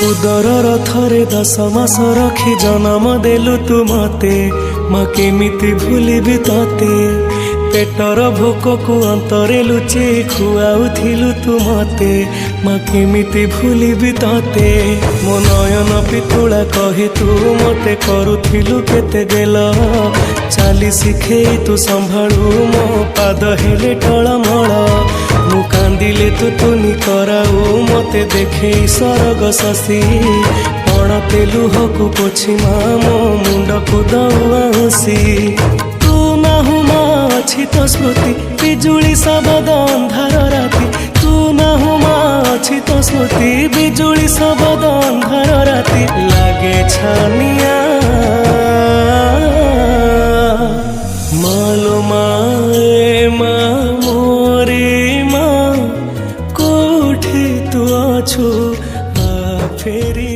उदर थरे 10 मास रखी जन्म देलु तू मते माँ केमिति भूलिबि तते पेटर भोक को अंतरे लुचे खुआउथिलु तू मते माँ केमिति भूलिबि तते मो नयन पितुला कही तू मते करुथिलु केते गेल चाली शिखे तू संभाळु मो पाद हेले टळमळ मु कांदिले तू तुनी कराऊ मते देखे सरग शशि पणते लुहकु पोछि माँ मो मुंड को दौआ हसी तू नाहु माँ अछि तो स्मृति बिजुली शब्द अंधार राति तू नाहु माँ अछि तो स्मृति बिजुली शब्द अंधार राति लागे छानिया मालो माए माँ मोरे माँ कोठे तू अछु आ फेरी